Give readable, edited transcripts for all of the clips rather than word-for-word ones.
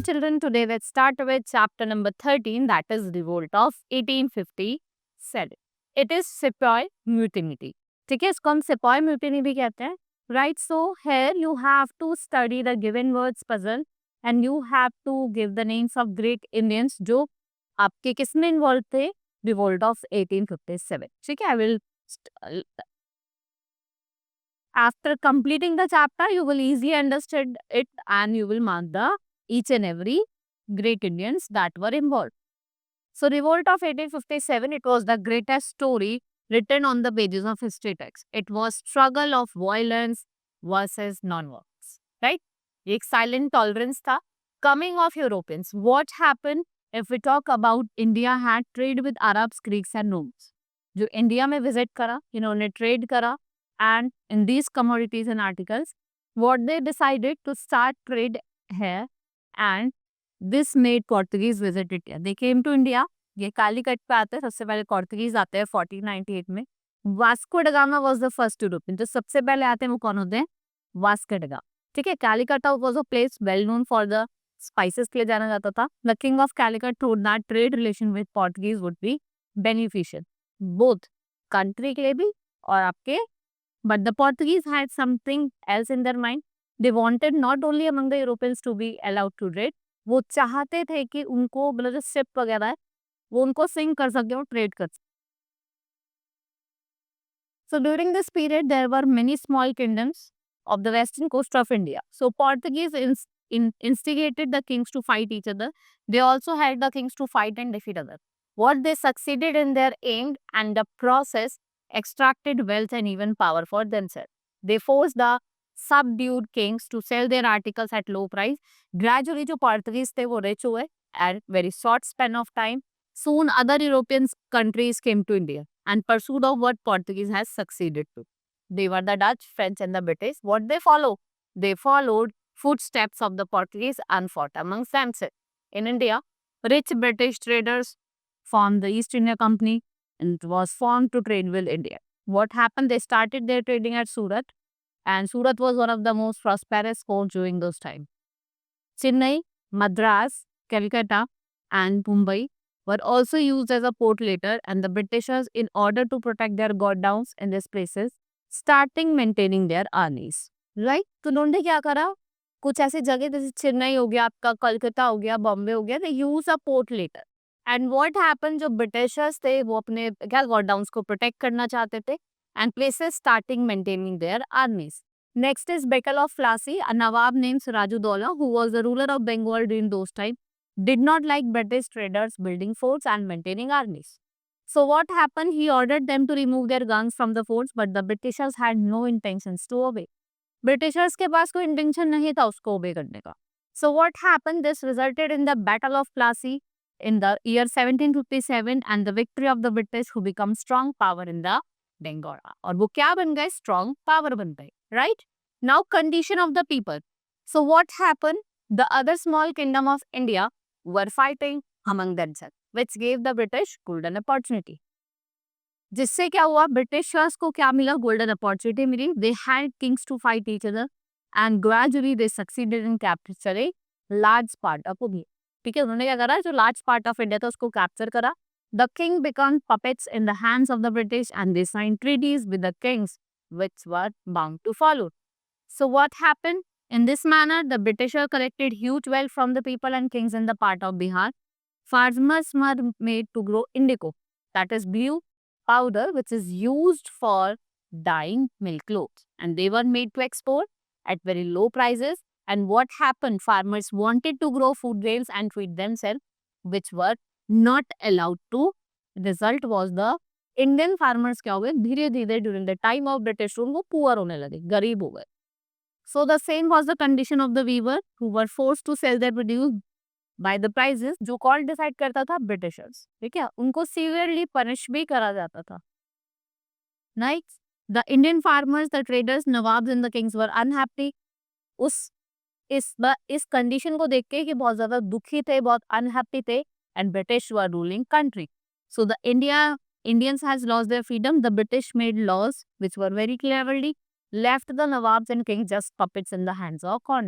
children, today let's start with chapter number 13, that is Revolt of 1857. It is Sepoy Mutiny. ठीक है, इसको हम Sepoy Mutiny भी कहते हैं. Right, so here you have to study the given words puzzle and you have to give the names of great Indians जो आपके किसमें इन्वॉल्व थे, Revolt of 1857. ठीक है, I will after completing the chapter, you will easily understand it and you will mark the each and every great Indians that were involved. So, Revolt of 1857, it was the greatest story written on the pages of history texts. It was struggle of violence versus non-violence, right? एक silent tolerance था. Coming of Europeans, what happened if we talk about India had trade with Arabs, Greeks and Romans. जो India में visit करा, इन्होंने trade करा, and in these commodities and articles, what they decided to start trade here, and this made Portuguese visit India. They came to India. ये कालीकट पे आते हैं, सबसे पहले पोर्तुगीज आते हैं 1498 में. Vasco da Gama was the first European. जो सबसे पहले आते हैं वो कौन होते हैं? Vasco da Gama. ठीक है, Calicut was a place well known for the spices के लिए जाना जाता था. The king of Calicut thought that trade relation with Portuguese would be beneficial both country के लिए भी और आपके. But the Portuguese had something else in their mind. They wanted not only among the Europeans to be allowed to trade, वो चाहते थे कि उनको मतलब जो शिप वगैरह है वो उनको सिंक कर सके और ट्रेड कर सके. So during this period there were many small kingdoms of the western coast of India. So Portuguese instigated the kings to fight each other. They also had the kings to fight and defeat others. What they succeeded in their aim and the process extracted wealth and even power for themselves. They forced the subdued kings to sell their articles at low price. Gradually, जो Portuguese थे वो rich हुए at very short span of time. Soon, other European countries came to India and pursued of what Portuguese has succeeded to. They were the Dutch, French, and the British. What they follow? They followed footsteps of the Portuguese and fought amongst themselves. In India, rich British traders formed the East India Company, and it was formed to trade with India. What happened? They started their trading at Surat, and Surat was one of the most prosperous ports during those times. Chennai, Madras, Calcutta, and Mumbai were also used as a port later, and the Britishers, in order to protect their godowns in these places, starting maintaining their armies. Right? तो उन्होंने क्या करा? कुछ ऐसी जगह जैसे चेन्नई हो गया, आपका कलकत्ता हो गया, बॉम्बे हो गया, they use a port later. And what happened? जो ब्रिटिशर्स थे वो अपने क्या गॉडाउन्स को प्रोटेक्ट करना चाहते थे and places starting maintaining their armies. Next is Bekal of Plassey, a Nawab named Sirajuddaulah, who was the ruler of Bengal during those times, did not like British traders building forts and maintaining armies. So what happened? He ordered them to remove their guns from the forts, but the Britishers had no intentions to obey. Britishers के पास कोई intention नहीं था उसको obey करने का. So what happened? This resulted in the Battle of Plassey in the year 1757 and the victory of the British, who become strong power in the Bengal. और वो क्या बन गए? Strong power बन गए. Right? Now condition of the people. So what happened? The other small kingdom of India were fighting among themselves, which gave the British golden opportunity. जिससे क्या हुआ? ब्रिटिशर्स को क्या मिला? गोल्डन अपॉर्चुनिटी मिली. They had kings to fight each other and gradually they succeeded in capturing large part of India. ठीक है, उन्होंने क्या करा? जो लार्ज पार्ट ऑफ इंडिया था उसको कैप्चर करा. The king become puppets in the hands of the British and they sign treaties with the kings which were bound to follow. So what happened? In this manner, the Britishers collected huge wealth from the people and kings in the part of Bihar. Farmers were made to grow indigo, that is blue powder, which is used for dyeing milk clothes, and they were made to export at very low prices. And what happened? Farmers wanted to grow food grains and feed themselves, which were not allowed to. Result was the Indian farmers क्या हो गए? धीरे धीरे during the time of British rule वो poor होने लगे, गरीब हो गए. So the same was the condition of the weaver who were forced to sell their produce by the prices. जो कौन डिसाइड करता था? ब्रिटिशर्स. ठीक है, उनको सीवियरली पनिश भी करा जाता था. Nice. The Indian farmers, the traders, nawabs and the Kings were unhappy. इस कंडीशन को देख के कि बहुत ज्यादा दुखी थे, बहुत अनहैप्पी थे, and British were ruling country. So the Indians has lost their freedom. The British made laws which were very cleverly left the Nawabs and kings just puppets in the hands of con.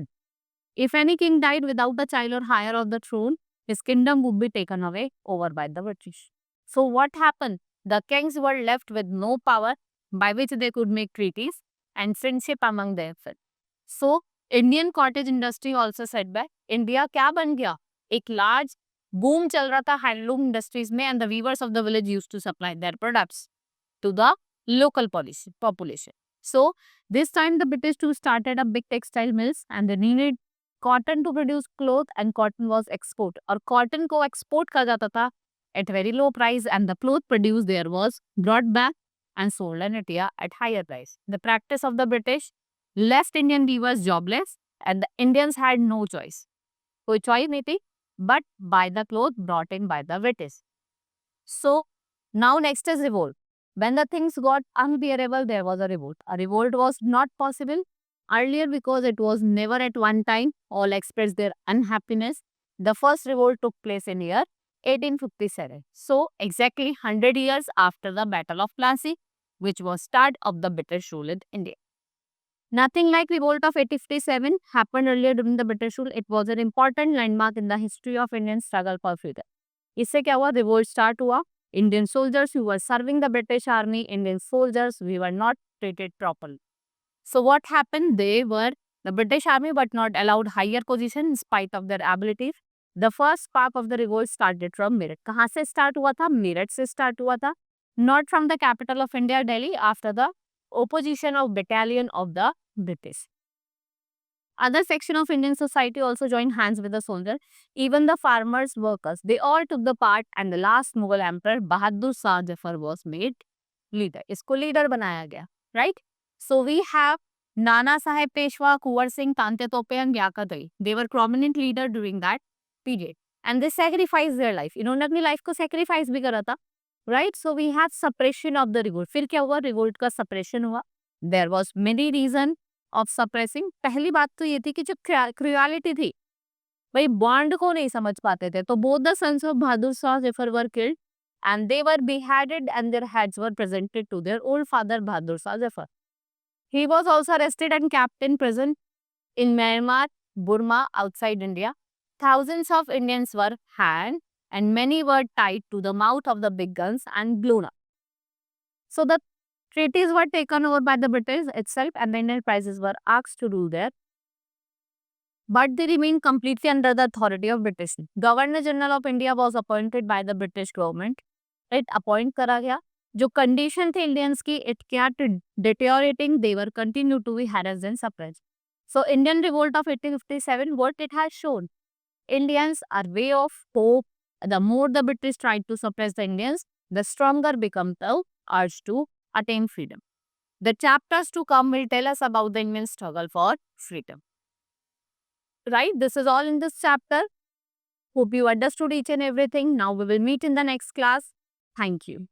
If any king died without a child or heir of the throne, his kingdom would be taken away over by the British. So what happened? The kings were left with no power by which they could make treaties and friendship among themselves. So Indian cottage industry also set back. India क्या बन गया? एक large boom चल रहा था handloom industries में, and the weavers of the village used to supply their products to the local population. So this time the British too started a big textile mills, and they needed cotton to produce cloth, and cotton was export, और cotton को export कहा जाता था at very low price, and the cloth produced there was brought back and sold in India at higher price. The practice of the British left Indian weavers jobless, and the Indians had no choice. कोई choice नहीं थी but buy the cloth brought in by the British. So now next is revolt. When the things got unbearable, there was a revolt. A revolt was not possible earlier because it was never at one time. All expressed their unhappiness. The first revolt took place in year 1857. So exactly 100 years after the Battle of Plassey, which was start of the British rule in India. Nothing like revolt of 1857 happened earlier during the British rule. It was an important landmark in the history of Indian struggle for freedom. इससे क्या हुआ? Revolt start हुआ. Indian soldiers who were serving the British army, Indian soldiers, we were not treated properly. So what happened? They were the British army but not allowed higher position in spite of their abilities. The first spark of the revolt started from Meerut. कहाँ से start हुआ था? Meerut से start हुआ था. Not from the capital of India, Delhi, after the opposition of battalion of the British. Other section of Indian society also joined hands with the soldier. Even the farmers, workers, they all took the part, and the last Mughal emperor Bahadur Shah Zafar was made leader. इसको leader बनाया गया, right? So we have Nana Sahib Peshwa, Kuwar Singh, Tante Tope and Gyaka Dai. They were prominent leader during that period, and they sacrificed their life. इन्होंने अपनी life को sacrifice भी करा था, right? So we have suppression of the revolt. फिर क्या हुआ? Revolt का suppression हुआ. There was many reason of suppressing. पहली बात तो ये थी कि जो क्रुएलिटी थी, भाई बॉन्ड को नहीं समझ पाते थे, तो both the sons of Bahadur Shah Zafar were killed and they were beheaded and their heads were presented to their old father Bahadur Shah Zafar. He was also arrested and kept in prison in Myanmar, Burma, outside India. Thousands of Indians were hanged and many were tied to the mouth of the big guns and blown up. So the treaties were taken over by the British itself, and the Indian princes were asked to rule there. But they remained completely under the authority of British. Governor General of India was appointed by the British government. It appoint करा गया. जो condition थे Indians की, it kept deteriorating. They were continued to be harassed and suppressed. So Indian revolt of 1857, what it has shown, Indians are way off hope. The more the British tried to suppress the Indians, the stronger become the urge to attain freedom. The chapters to come will tell us about the Indian struggle for freedom. Right? This is all in this chapter. Hope you understood each and everything. Now we will meet in the next class. Thank you.